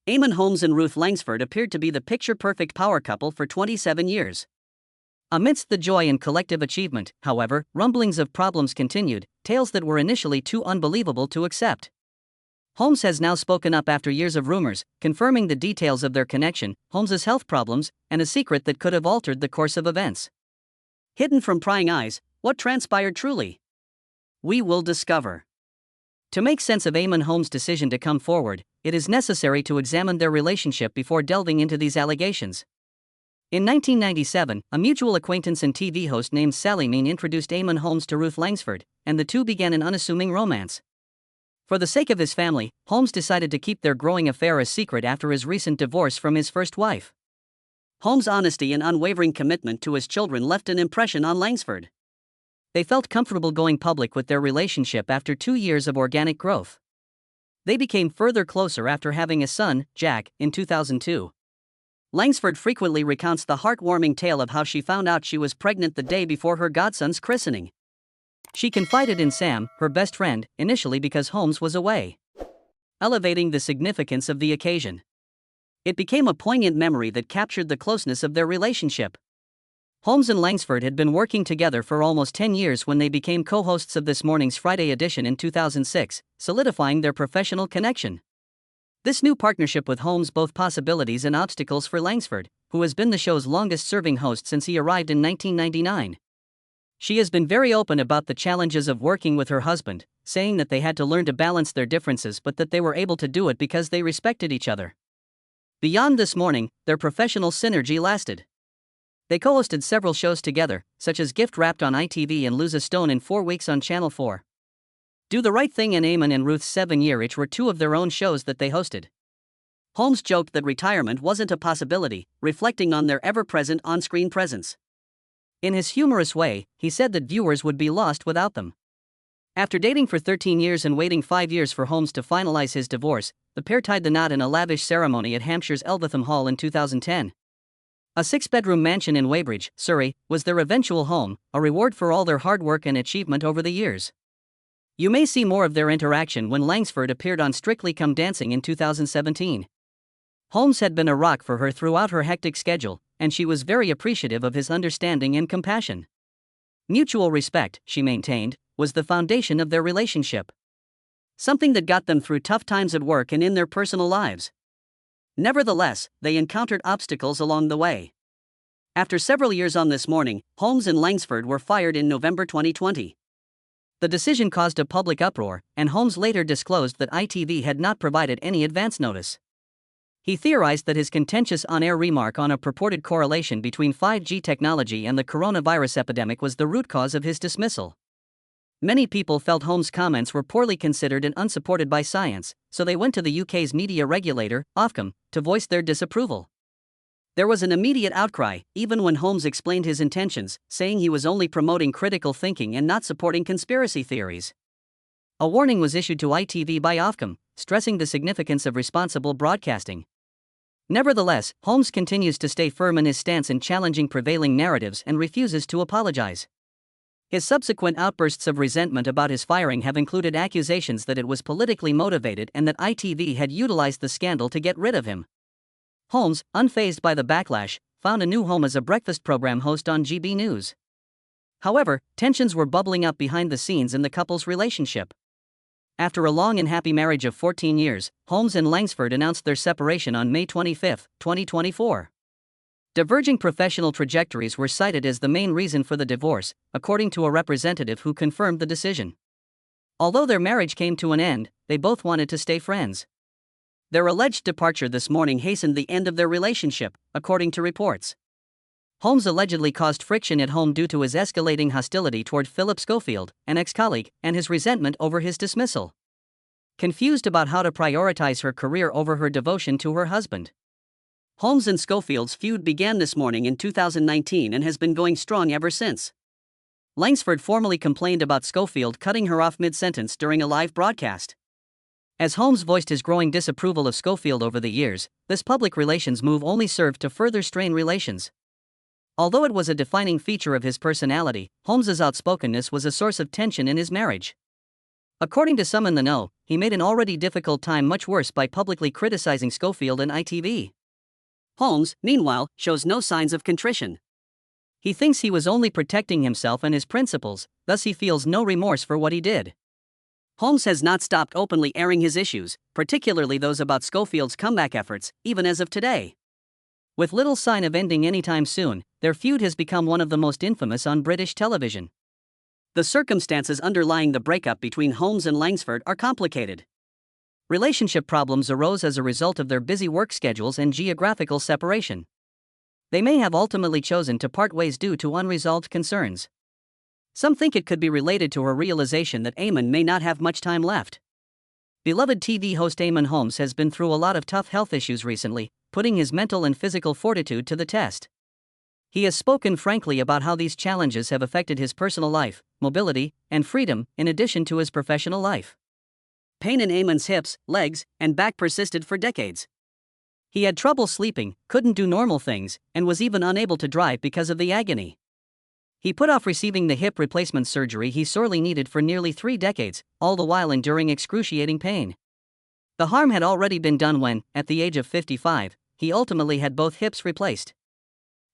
Eamonn Holmes and Ruth Langsford appeared to be the picture-perfect power couple for 27 years. Amidst the joy and collective achievement, however, rumblings of problems continued, tales that were initially too unbelievable to accept. Holmes has now spoken up after years of rumors, confirming the details of their connection, Holmes's health problems, and a secret that could have altered the course of events. Hidden from prying eyes, what transpired truly? We will discover. To make sense of Eamonn Holmes' decision to come forward, it is necessary to examine their relationship before delving into these allegations. In 1997, a mutual acquaintance and TV host named Sally Mean introduced Eamonn Holmes to Ruth Langsford, and the two began an unassuming romance. For the sake of his family, Holmes decided to keep their growing affair a secret after his recent divorce from his first wife. Holmes' honesty and unwavering commitment to his children left an impression on Langsford. They felt comfortable going public with their relationship after 2 years of organic growth. They became further closer after having a son, Jack, in 2002. Langsford frequently recounts the heartwarming tale of how she found out she was pregnant the day before her godson's christening. She confided in Sam, her best friend, initially because Holmes was away, elevating the significance of the occasion. It became a poignant memory that captured the closeness of their relationship. Holmes and Langsford had been working together for almost 10 years when they became co-hosts of This Morning's Friday edition in 2006, solidifying their professional connection. This new partnership with Holmes both possibilities and obstacles for Langsford, who has been the show's longest-serving host since he arrived in 1999. She has been very open about the challenges of working with her husband, saying that they had to learn to balance their differences but that they were able to do it because they respected each other. Beyond This Morning, their professional synergy lasted. They co-hosted several shows together, such as Gift Wrapped on ITV and Lose a Stone in 4 Weeks on Channel 4. Do the Right Thing and Eamonn and Ruth's 7-Year Itch were two of their own shows that they hosted. Holmes joked that retirement wasn't a possibility, reflecting on their ever-present on-screen presence. In his humorous way, he said that viewers would be lost without them. After dating for 13 years and waiting 5 years for Holmes to finalize his divorce, the pair tied the knot in a lavish ceremony at Hampshire's Elvetham Hall in 2010. A 6-bedroom mansion in Weybridge, Surrey, was their eventual home, a reward for all their hard work and achievement over the years. You may see more of their interaction when Langsford appeared on Strictly Come Dancing in 2017. Holmes had been a rock for her throughout her hectic schedule, and she was very appreciative of his understanding and compassion. Mutual respect, she maintained, was the foundation of their relationship. Something that got them through tough times at work and in their personal lives. Nevertheless, they encountered obstacles along the way. After several years on This Morning, Holmes and Langsford were fired in November 2020. The decision caused a public uproar, and Holmes later disclosed that ITV had not provided any advance notice. He theorized that his contentious on-air remark on a purported correlation between 5G technology and the coronavirus epidemic was the root cause of his dismissal. Many people felt Holmes' comments were poorly considered and unsupported by science, so they went to the UK's media regulator, Ofcom, to voice their disapproval. There was an immediate outcry, even when Holmes explained his intentions, saying he was only promoting critical thinking and not supporting conspiracy theories. A warning was issued to ITV by Ofcom, stressing the significance of responsible broadcasting. Nevertheless, Holmes continues to stay firm in his stance in challenging prevailing narratives and refuses to apologize. His subsequent outbursts of resentment about his firing have included accusations that it was politically motivated and that ITV had utilized the scandal to get rid of him. Holmes, unfazed by the backlash, found a new home as a breakfast program host on GB News. However, tensions were bubbling up behind the scenes in the couple's relationship. After a long and happy marriage of 14 years, Holmes and Langsford announced their separation on May 25, 2024. Diverging professional trajectories were cited as the main reason for the divorce, according to a representative who confirmed the decision. Although their marriage came to an end, they both wanted to stay friends. Their alleged departure This Morning hastened the end of their relationship, according to reports. Holmes allegedly caused friction at home due to his escalating hostility toward Philip Schofield, an ex-colleague, and his resentment over his dismissal. Confused about how to prioritize her career over her devotion to her husband. Holmes and Schofield's feud began This Morning in 2019 and has been going strong ever since. Langsford formally complained about Schofield cutting her off mid-sentence during a live broadcast. As Holmes voiced his growing disapproval of Schofield over the years, this public relations move only served to further strain relations. Although it was a defining feature of his personality, Holmes's outspokenness was a source of tension in his marriage. According to some in the know, he made an already difficult time much worse by publicly criticizing Schofield and ITV. Holmes, meanwhile, shows no signs of contrition. He thinks he was only protecting himself and his principles, thus he feels no remorse for what he did. Holmes has not stopped openly airing his issues, particularly those about Schofield's comeback efforts, even as of today. With little sign of ending anytime soon, their feud has become one of the most infamous on British television. The circumstances underlying the breakup between Holmes and Langsford are complicated. Relationship problems arose as a result of their busy work schedules and geographical separation. They may have ultimately chosen to part ways due to unresolved concerns. Some think it could be related to her realization that Eamonn may not have much time left. Beloved TV host Eamonn Holmes has been through a lot of tough health issues recently, putting his mental and physical fortitude to the test. He has spoken frankly about how these challenges have affected his personal life, mobility, and freedom, in addition to his professional life. Pain in Eamonn's hips, legs, and back persisted for decades. He had trouble sleeping, couldn't do normal things, and was even unable to drive because of the agony. He put off receiving the hip replacement surgery he sorely needed for nearly 3 decades, all the while enduring excruciating pain. The harm had already been done when, at the age of 55, he ultimately had both hips replaced.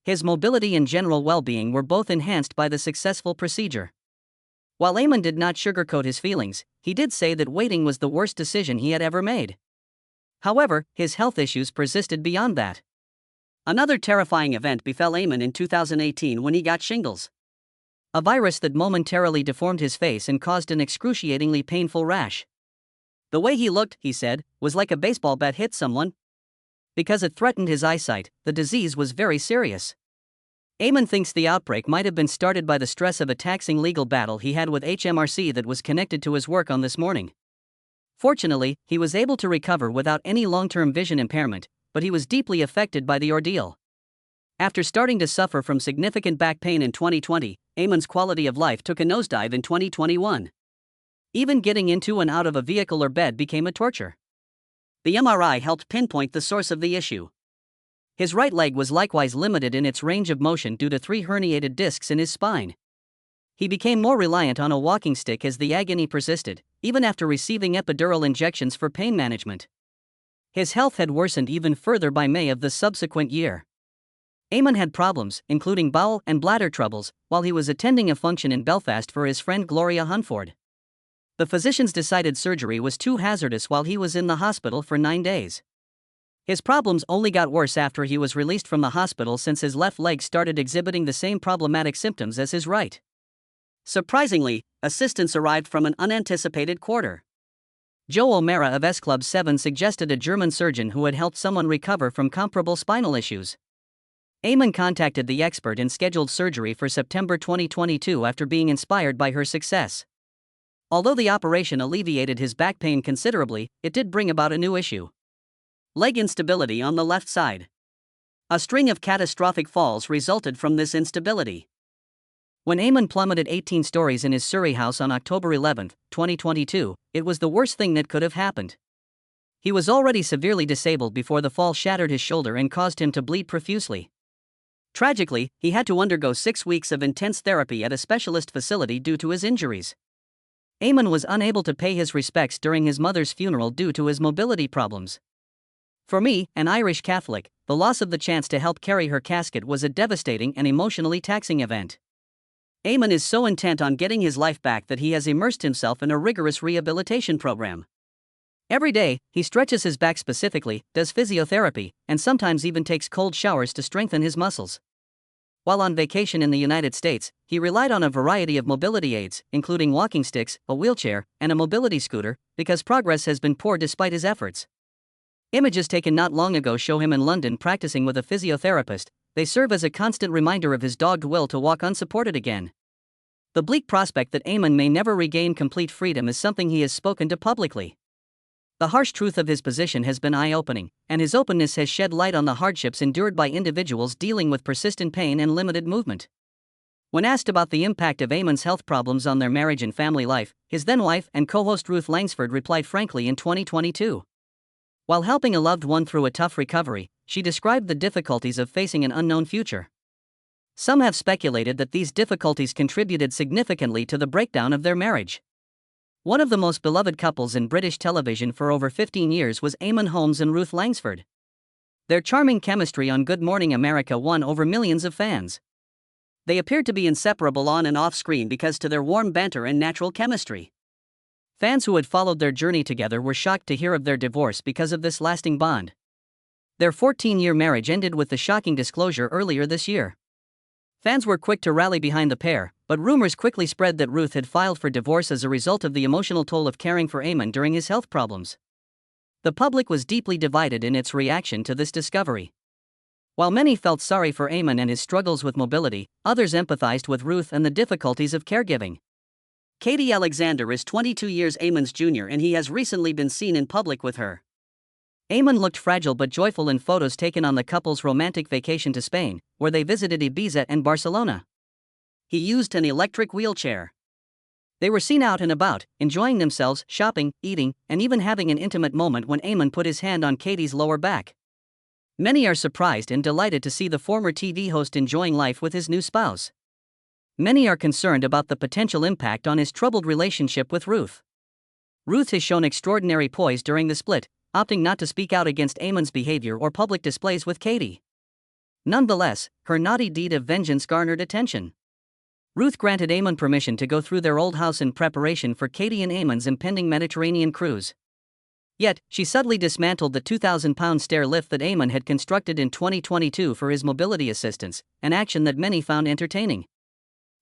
His mobility and general well-being were both enhanced by the successful procedure. While Eamonn did not sugarcoat his feelings, he did say that waiting was the worst decision he had ever made. However, his health issues persisted beyond that. Another terrifying event befell Eamonn in 2018 when he got shingles. A virus that momentarily deformed his face and caused an excruciatingly painful rash. The way he looked, he said, was like a baseball bat hit someone. Because it threatened his eyesight, the disease was very serious. Eamonn thinks the outbreak might have been started by the stress of a taxing legal battle he had with HMRC that was connected to his work on This Morning. Fortunately, he was able to recover without any long-term vision impairment, but he was deeply affected by the ordeal. After starting to suffer from significant back pain in 2020, Eamonn's quality of life took a nosedive in 2021. Even getting into and out of a vehicle or bed became a torture. The MRI helped pinpoint the source of the issue. His right leg was likewise limited in its range of motion due to 3 herniated discs in his spine. He became more reliant on a walking stick as the agony persisted, even after receiving epidural injections for pain management. His health had worsened even further by May of the subsequent year. Eamonn had problems, including bowel and bladder troubles, while he was attending a function in Belfast for his friend Gloria Hunford. The physicians decided surgery was too hazardous while he was in the hospital for 9 days. His problems only got worse after he was released from the hospital, since his left leg started exhibiting the same problematic symptoms as his right. Surprisingly, assistance arrived from an unanticipated quarter. Joe O'Mara of S Club 7 suggested a German surgeon who had helped someone recover from comparable spinal issues. Eamonn contacted the expert and scheduled surgery for September 2022 after being inspired by her success. Although the operation alleviated his back pain considerably, it did bring about a new issue. Leg instability on the left side. A string of catastrophic falls resulted from this instability. When Eamonn plummeted 18 stories in his Surrey house on October 11, 2022, it was the worst thing that could have happened. He was already severely disabled before the fall shattered his shoulder and caused him to bleed profusely. Tragically, he had to undergo 6 weeks of intense therapy at a specialist facility due to his injuries. Eamonn was unable to pay his respects during his mother's funeral due to his mobility problems. For me, an Irish Catholic, the loss of the chance to help carry her casket was a devastating and emotionally taxing event. Eamonn is so intent on getting his life back that he has immersed himself in a rigorous rehabilitation program. Every day, he stretches his back specifically, does physiotherapy, and sometimes even takes cold showers to strengthen his muscles. While on vacation in the United States, he relied on a variety of mobility aids, including walking sticks, a wheelchair, and a mobility scooter, because progress has been poor despite his efforts. Images taken not long ago show him in London practicing with a physiotherapist. They serve as a constant reminder of his dogged will to walk unsupported again. The bleak prospect that Eamonn may never regain complete freedom is something he has spoken to publicly. The harsh truth of his position has been eye-opening, and his openness has shed light on the hardships endured by individuals dealing with persistent pain and limited movement. When asked about the impact of Eamonn's health problems on their marriage and family life, his then-wife and co-host Ruth Langsford replied frankly in 2022. While helping a loved one through a tough recovery, she described the difficulties of facing an unknown future. Some have speculated that these difficulties contributed significantly to the breakdown of their marriage. One of the most beloved couples in British television for over 15 years was Eamonn Holmes and Ruth Langsford. Their charming chemistry on Good Morning America won over millions of fans. They appeared to be inseparable on and off screen because to their warm banter and natural chemistry. Fans who had followed their journey together were shocked to hear of their divorce because of this lasting bond. Their 14-year marriage ended with the shocking disclosure earlier this year. Fans were quick to rally behind the pair, but rumors quickly spread that Ruth had filed for divorce as a result of the emotional toll of caring for Eamonn during his health problems. The public was deeply divided in its reaction to this discovery. While many felt sorry for Eamonn and his struggles with mobility, others empathized with Ruth and the difficulties of caregiving. Katie Alexander is 22 years Eamonn's junior and he has recently been seen in public with her. Eamonn looked fragile but joyful in photos taken on the couple's romantic vacation to Spain, where they visited Ibiza and Barcelona. He used an electric wheelchair. They were seen out and about, enjoying themselves, shopping, eating, and even having an intimate moment when Eamonn put his hand on Katie's lower back. Many are surprised and delighted to see the former TV host enjoying life with his new spouse. Many are concerned about the potential impact on his troubled relationship with Ruth. Ruth has shown extraordinary poise during the split, opting not to speak out against Eamonn's behavior or public displays with Katie. Nonetheless, her naughty deed of vengeance garnered attention. Ruth granted Eamonn permission to go through their old house in preparation for Katie and Eamonn's impending Mediterranean cruise. Yet, she subtly dismantled the 2,000-pound stair lift that Eamonn had constructed in 2022 for his mobility assistance, an action that many found entertaining.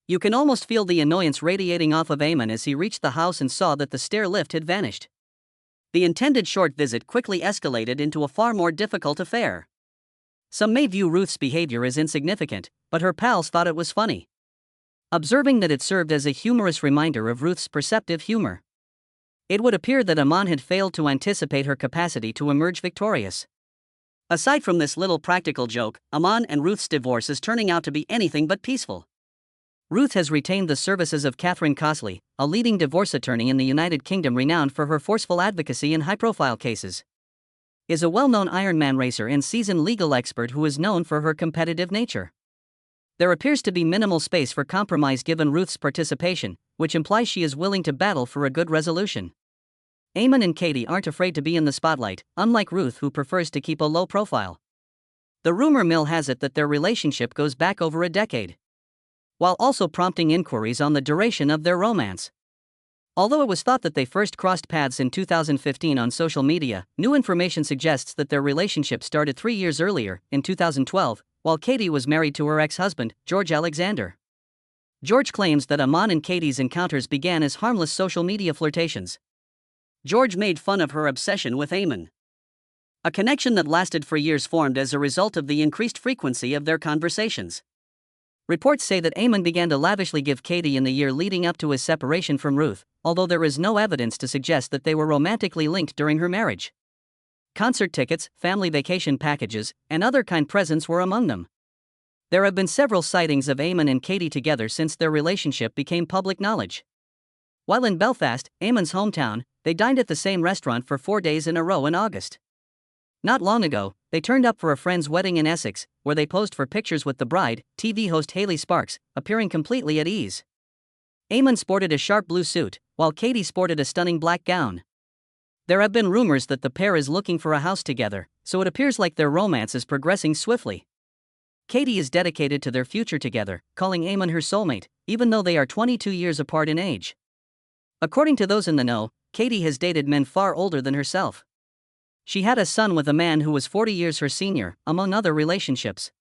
You can almost feel the annoyance radiating off of Eamonn as he reached the house and saw that the stair lift had vanished. The intended short visit quickly escalated into a far more difficult affair. Some may view Ruth's behavior as insignificant, but her pals thought it was funny, observing that it served as a humorous reminder of Ruth's perceptive humor. It would appear that Eamonn had failed to anticipate her capacity to emerge victorious. Aside from this little practical joke, Eamonn and Ruth's divorce is turning out to be anything but peaceful. Ruth has retained the services of Catherine Costley, a leading divorce attorney in the United Kingdom renowned for her forceful advocacy in high-profile cases. Is a well-known Ironman racer and seasoned legal expert who is known for her competitive nature. There appears to be minimal space for compromise given Ruth's participation, which implies she is willing to battle for a good resolution. Eamonn and Katie aren't afraid to be in the spotlight, unlike Ruth who prefers to keep a low profile. The rumor mill has it that their relationship goes back over a decade, while also prompting inquiries on the duration of their romance. Although it was thought that they first crossed paths in 2015 on social media, new information suggests that their relationship started 3 years earlier, in 2012, while Katie was married to her ex-husband, George Alexander. George claims that Eamonn and Katie's encounters began as harmless social media flirtations. George made fun of her obsession with Eamonn. A connection that lasted for years formed as a result of the increased frequency of their conversations. Reports say that Eamonn began to lavishly give Katie in the year leading up to his separation from Ruth, although there is no evidence to suggest that they were romantically linked during her marriage. Concert tickets, family vacation packages, and other kind presents were among them. There have been several sightings of Eamonn and Katie together since their relationship became public knowledge. While in Belfast, Eamonn's hometown, they dined at the same restaurant for 4 days in a row in August. Not long ago, they turned up for a friend's wedding in Essex, where they posed for pictures with the bride, TV host Hayley Sparks, appearing completely at ease. Eamonn sported a sharp blue suit, while Katie sported a stunning black gown. There have been rumors that the pair is looking for a house together, so it appears like their romance is progressing swiftly. Katie is dedicated to their future together, calling Eamonn her soulmate, even though they are 22 years apart in age. According to those in the know, Katie has dated men far older than herself. She had a son with a man who was 40 years her senior, among other relationships.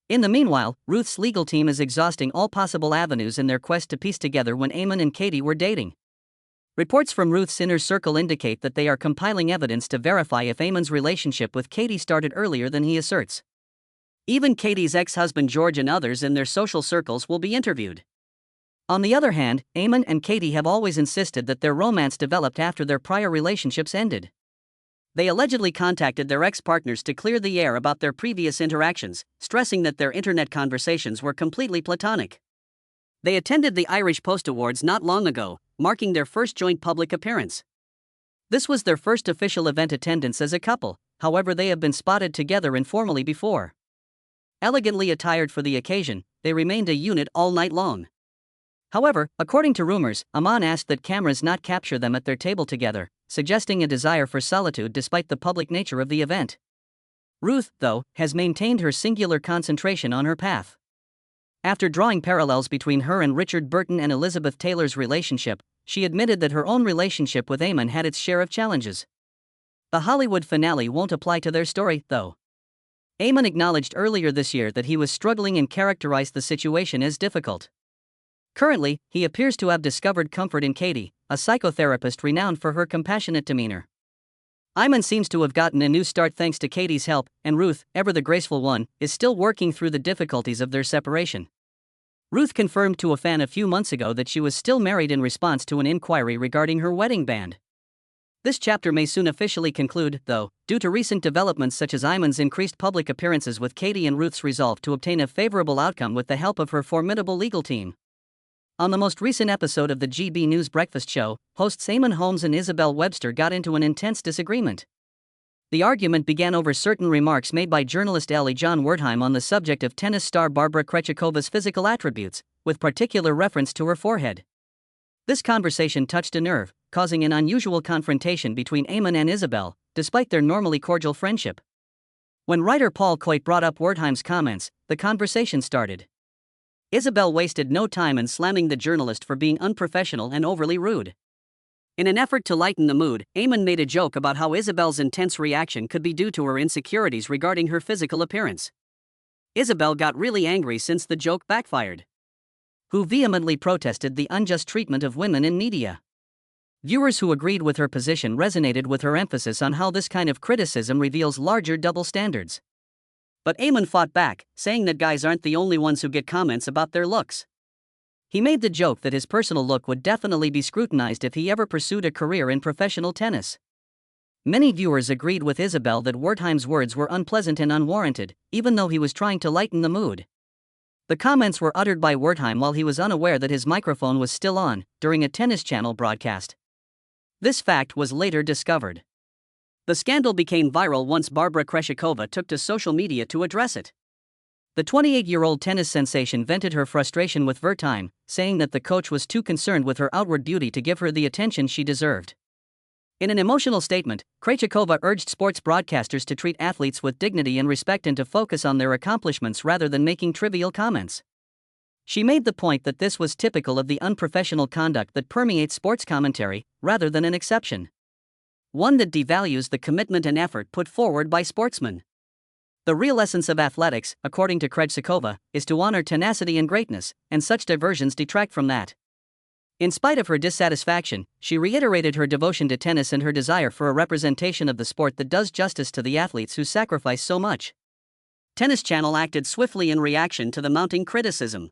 In the meanwhile, Ruth's legal team is exhausting all possible avenues in their quest to piece together when Eamonn and Katie were dating. Reports from Ruth's inner circle indicate that they are compiling evidence to verify if Eamonn's relationship with Katie started earlier than he asserts. Even Katie's ex-husband George and others in their social circles will be interviewed. On the other hand, Eamonn and Katie have always insisted that their romance developed after their prior relationships ended. They allegedly contacted their ex-partners to clear the air about their previous interactions, stressing that their internet conversations were completely platonic. They attended the Irish Post Awards not long ago, marking their first joint public appearance. This was their first official event attendance as a couple, however they have been spotted together informally before. Elegantly attired for the occasion, they remained a unit all night long. However, according to rumors, Eamonn asked that cameras not capture them at their table together, suggesting a desire for solitude despite the public nature of the event. Ruth, though, has maintained her singular concentration on her path. After drawing parallels between her and Richard Burton and Elizabeth Taylor's relationship, she admitted that her own relationship with Eamonn had its share of challenges. The Hollywood finale won't apply to their story, though. Eamonn acknowledged earlier this year that he was struggling and characterized the situation as difficult. Currently, he appears to have discovered comfort in Katie, a psychotherapist renowned for her compassionate demeanor. Eamonn seems to have gotten a new start thanks to Katie's help, and Ruth, ever the graceful one, is still working through the difficulties of their separation. Ruth confirmed to a fan a few months ago that she was still married in response to an inquiry regarding her wedding band. This chapter may soon officially conclude, though, due to recent developments such as Eamonn's increased public appearances with Katie and Ruth's resolve to obtain a favorable outcome with the help of her formidable legal team. On the most recent episode of the GB News Breakfast Show, hosts Eamonn Holmes and Isabel Webster got into an intense disagreement. The argument began over certain remarks made by journalist Ellie John Wertheim on the subject of tennis star Barbara Krejcikova's physical attributes, with particular reference to her forehead. This conversation touched a nerve, causing an unusual confrontation between Eamonn and Isabel, despite their normally cordial friendship. When writer Paul Coit brought up Wertheim's comments, the conversation started. Isabel wasted no time in slamming the journalist for being unprofessional and overly rude. In an effort to lighten the mood, Eamonn made a joke about how Isabel's intense reaction could be due to her insecurities regarding her physical appearance. Isabel got really angry since the joke backfired. Who vehemently protested the unjust treatment of women in media. Viewers who agreed with her position resonated with her emphasis on how this kind of criticism reveals larger double standards. But Eamonn fought back, saying that guys aren't the only ones who get comments about their looks. He made the joke that his personal look would definitely be scrutinized if he ever pursued a career in professional tennis. Many viewers agreed with Isabel that Wertheim's words were unpleasant and unwarranted, even though he was trying to lighten the mood. The comments were uttered by Wertheim while he was unaware that his microphone was still on, during a Tennis Channel broadcast. This fact was later discovered. The scandal became viral once Barbara Krejcikova took to social media to address it. The 28-year-old tennis sensation vented her frustration with Wertheim, saying that the coach was too concerned with her outward beauty to give her the attention she deserved. In an emotional statement, Krejcikova urged sports broadcasters to treat athletes with dignity and respect and to focus on their accomplishments rather than making trivial comments. She made the point that this was typical of the unprofessional conduct that permeates sports commentary, rather than an exception. One that devalues the commitment and effort put forward by sportsmen. The real essence of athletics, according to Krejcikova, is to honor tenacity and greatness, and such diversions detract from that. In spite of her dissatisfaction, she reiterated her devotion to tennis and her desire for a representation of the sport that does justice to the athletes who sacrifice so much. Tennis Channel acted swiftly in reaction to the mounting criticism,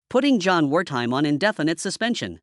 putting John Wertheim on indefinite suspension.